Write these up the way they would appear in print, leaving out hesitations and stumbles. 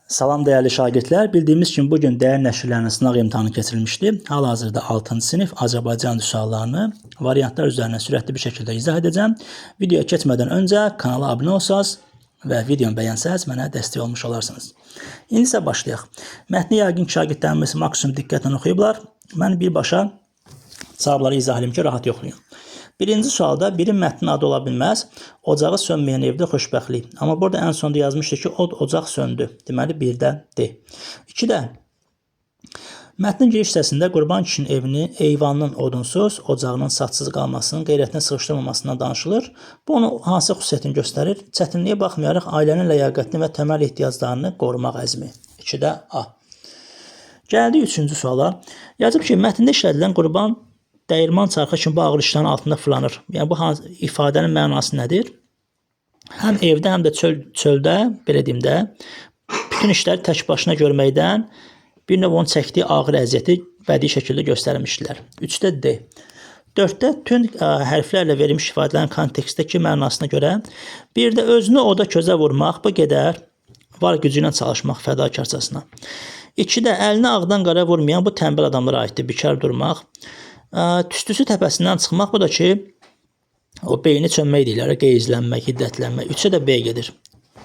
Salam dəyərli şagirdlər, bildiyimiz kimi bugün dəyər nəşrlərinin sınaq imtahanı keçirilmişdi. Hal-hazırda 6-cı sinif Azərbaycan dil suallarını variantlar üzərindən sürətli bir şəkildə izah edəcəm. Videoya keçmədən öncə kanala abunə olsanız və videonu bəyənsəz mənə dəstək olmuş olarsınız. İndi isə başlayaq. Mətni yəqin ki, şagirdlərimiz maksimum diqqətlə oxuyublar. Mən birbaşa cavabları izah edim ki, rahat yoxlayın. Birinci sualda birin mətnin adı ola bilməz. Ocağı sönməyən evdə xoşbəxtlik. Amma burada ən sonda yazmışdı ki, ocaq söndü. Deməli, bir də D. 2-də mətnin giriş hissəsində Qurban kişinin evini eyvanının odunsuz, ocağının satsız qalmasının, qeyrətinə sığışdırmamasından danışılır. Bu, onun hansı xüsusiyyətini göstərir? Çətinliyə baxmayaraq ailənin ləyaqətini və təməl ehtiyaclarını qorumaq əzmi. 2-də A. Gəldik 3-cü suala. Yazıb ki, mətndə işlədilən Qurban dəyirman çarxı kimi bu ağır işlərin altında fırlanır. Yəni, bu ifadənin mənası nədir? Həm evdə, həm də çöldə, belə deyim də, bütün işləri tək başına görməkdən bir növ onun çəkdiyi ağır əziyyəti bədii şəkildə göstərmişdilər. 3-də D. 4-də tünd hərflərlə verilmiş ifadələrin kontekstdəki mənasına görə bir də özünü oda közə vurmaq, bu qədər var gücü ilə çalışmaq fədakarcasına. 2-də əlini ağdan qara vurmayan bu tənbəl adamlara aiddir, bikar durmaq. Tüstüsü təpəsindən çıxmaq, bu da ki, o beyni çönmək deyirlər, qeyzlənmək, hiddətlənmək. 3-ə də B gedir.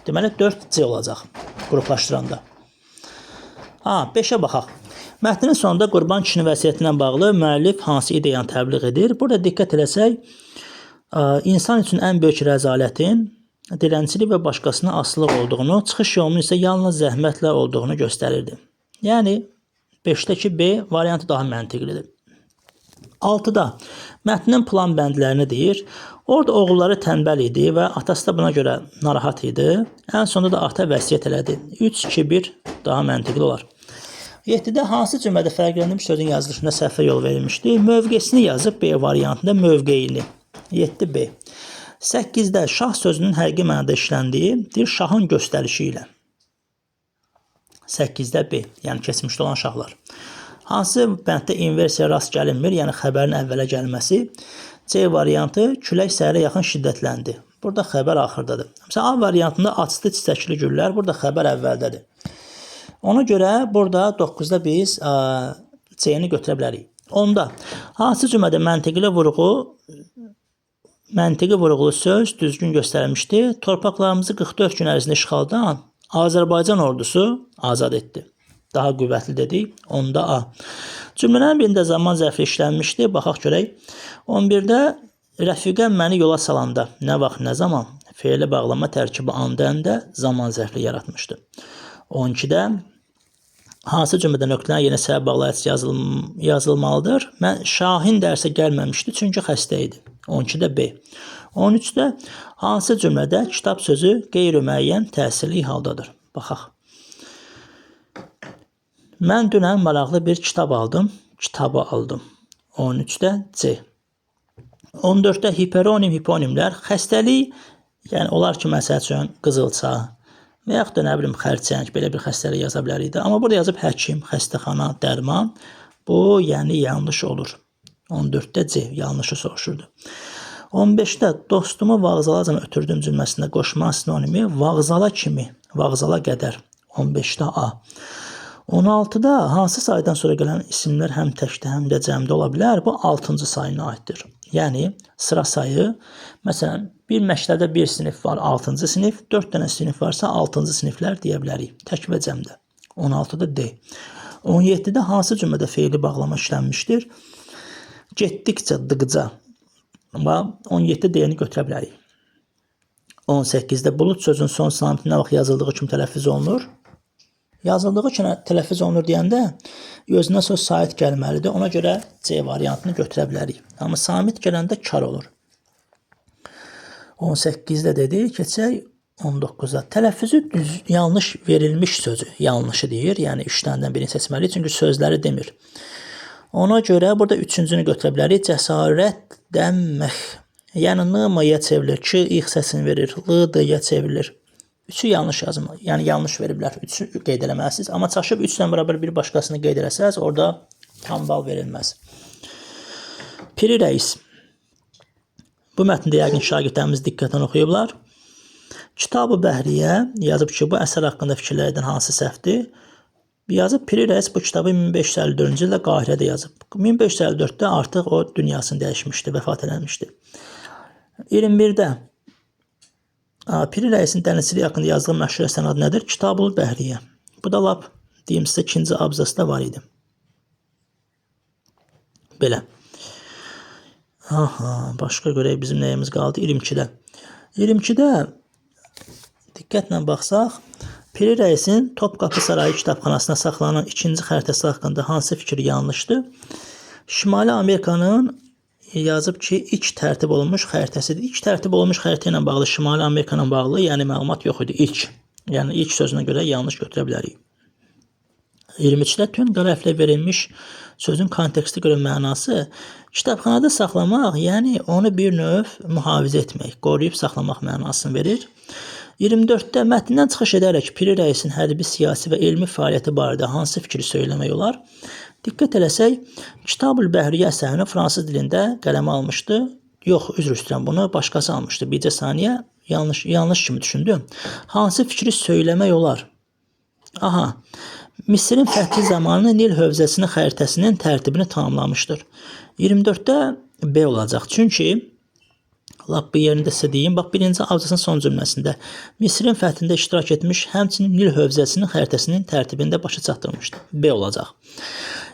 Deməli, 4C olacaq qruplaşdıranda. 5-ə baxaq. Mətnin sonunda Qurban kişinin vəsiyyətinə bağlı müəllif hansı ideyanı təbliğ edir? Burada diqqət eləsək, insan üçün ən böyük rəzalətin dilənçilik və başqasına asılılıq olduğunu, çıxış yolunun isə yalnız zəhmətlə olduğunu göstərirdi. Yəni, 5-dəki B variantı daha məntiqlidir. 6-da mətnin plan bəndlərini deyir. Orada oğulları tənbəl idi və atası da buna görə narahat idi. Ən sonunda da ata vəsiyyət elədi. 3, 2, 1 daha məntiqli olar. 7-də hansı cümlədə fərqlənmiş sözün yazılışında səhvə yol verilmişdi? Mövqesini yazıb B variantında mövqeyini. 7B. 8-də şah sözünün həqiqi mənada işləndiyi şahın göstərişi ilə. 8-də B, yəni keçmişdə olan şahlar. Hansı bənddə inversiya rast gəlinmir, yəni xəbərin əvvələ gəlməsi? C variantı külək səhərə yaxın şiddətləndi. Burada xəbər axırdadır. Məsələn, A variantında açdı çiçəkli güllər, burada xəbər əvvəldədir. Ona görə burada 9-da biz C-ni götürə bilərik. 10-da hansı cümlədə məntiqi vurğulu söz düzgün göstərilmişdi? Torpaqlarımızı 44 gün ərzində işğaldan Azərbaycan ordusu azad etdi. Daha qüvvətli dedik. 10-da A. Cümlələrin birində zaman zərfi işlənmişdi. Baxaq görək. 11-də rəfiqəm məni yola salanda nə vaxt, nə zaman fe'li bağlama tərkibi andəndə zaman zərfli yaratmışdı. 12-də hansı cümlədə nöqtələrin yeni səbəb bağlayıcısı yazılmalıdır? Mən Şahin dərsə gəlməmişdi, çünki xəstə idi. 12-də B. 13-də hansı cümlədə kitab sözü qeyri-müəyyən təsirli haldadır? Baxaq. Mən dünən maraqlı bir kitab aldım. Kitabı aldım. 13-də C. 14-də hiperonim, hiponimlər xəstəlik, yəni olar ki, məsəl üçün qızılça və yaxud da nə bilim xərçəng, belə bir xəstəlik yaza bilərdi. Amma burada yazıb həkim, xəstəxana, dərman. Bu, yəni yanlış olur. 14-də C, yanlışı soruşurdu. 15-də dostumu vağzalacan ötürdüm cümləsində qoşma sinonimi vağzala kimi, vağzala qədər. 15-də A. 16-da hansı saydan sonra gələn isimlər həm təkdə, həm də cəmdə ola bilər? Bu 6-cı sayına aiddir. Yəni, sıra sayı, məsələn, bir məktəbdə bir sinif var, 6-cı sinif, 4 dənə sinif varsa 6-cı siniflər deyə bilərik. Tək və cəmdə. 16-da D. 17-də hansı cümlədə fe'li bağlama işlənmişdir? Getdikcə, dıqca. 17-də D-ni götürə bilərik. 18-də bulud sözün son samitı nə vaxt yazıldığı kimi tələffüz olunur? Yazıldığı kimi tələffüz olunur deyəndə özünə söz sait gəlməlidir. Ona görə C variantını götürə bilərik. Amma samit gələndə kar olur. 18-də dedik, keçək 19-da. Tələffüzü yanlış verilmiş sözü yanlışı deyir. Yəni 3 dənədən birini seçməliyik, çünki sözləri demir. Ona görə burada 3-cünü götürə bilərik. Cəsarət dəmməx. Yəni n-mıya çevrilir. Ki, ix səsini verir. L-dıya çevrilir. 3-ü yanlış yazılır. Yəni yanlış veriblər. 3-ü qeyd eləməlisiniz. Amma çaşıb 3-lə bərabər bir başqasını qeyd eləsəz, orada tam bal verilməz. Piri rəis. Bu mətndə yəqin şagirdlərimiz diqqətlə oxuyublar. Kitab-ı Bəhriyə yazıb ki, bu əsər haqqında fikirlərdən hansı səhvdir? Yazıb Piri Rəis bu kitabı 1554-cü ildə Qahirədə yazıb. 1554-də artıq o dünyasını dəyişmişdi, vəfat eləmişdi. 21-də Piri Rəisin dənizçilik haqqında yazdığı məşhur əsərin adı nədir? Kitab-ı Bəhriyə. Bu da lap deyim sizə ikinci abzasda var idi. Belə. Başqa görək bizim nəyimiz qaldı? 22-də. 22-də diqqətlə baxsaq, Piri Rəisin Topqapı Sarayı kitabxanasına saxlanan ikinci xəritəsi haqqında hansı fikir yanlışdır? Şimali Amerikanın yazıb ki, ilk tərtib olunmuş xəritəsidir. İlk tərtib olunmuş xəritə ilə bağlı, Şimali Amerika ilə bağlı, yəni məlumat yox idi ilk. Yəni ilk sözünə görə yanlış götürə bilərik. 23-də tünd qara hərflə verilmiş sözün konteksti görə mənası kitabxanada saxlamaq, yəni onu bir növ mühafizə etmək, qoruyub saxlamaq mənasını verir. 24-də mətndən çıxış edərək Piri Rəisin hərbi, siyasi və elmi fəaliyyəti barədə hansı fikri söyləmək olar? Diqqət eləsək, Kitab-ül Bəhriyə əsərini fransız dilində qələmə almışdı. Yox, üzr istəyirəm, bunu başqası almışdı. Bircə saniyə yanlış kimi düşündüm. Hansı fikri söyləmək olar? Misirin fəthi zamanı Nil hövzəsinin xəritəsinin tərtibini tamamlamışdır. 24-də B olacaq. Çünki lap bir yerində sizə deyim, bax birinci abzasın son cümləsində Misirin fəthində iştirak etmiş, həmçinin Nil hövzəsinin xəritəsinin tərtibində başa çatdırmışdır. B olacaq.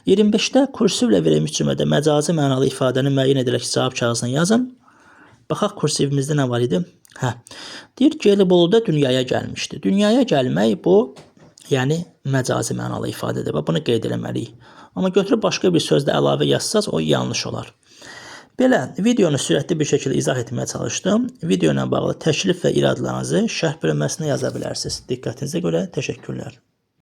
25-də kursivlə verilmiş cümlədə məcazi mənalı ifadəni müəyyən edərək cavab kağızına yazın. Baxaq kursivimizdə nə var idi? Deyir, Geliboluda dünyaya gəlmişdi. Dünyaya gəlmək bu, yəni məcazi mənalı ifadədir və bunu qeyd eləməliyik. Amma götürüb başqa bir sözdə əlavə yazsaz o yanlış olar. Belə, videonu sürətli bir şəkildə izah etməyə çalışdım. Video ilə bağlı təklif və iradlarınızı şərh bölməsində yaza bilərsiniz. Diqqətinizə görə təşəkkürlər.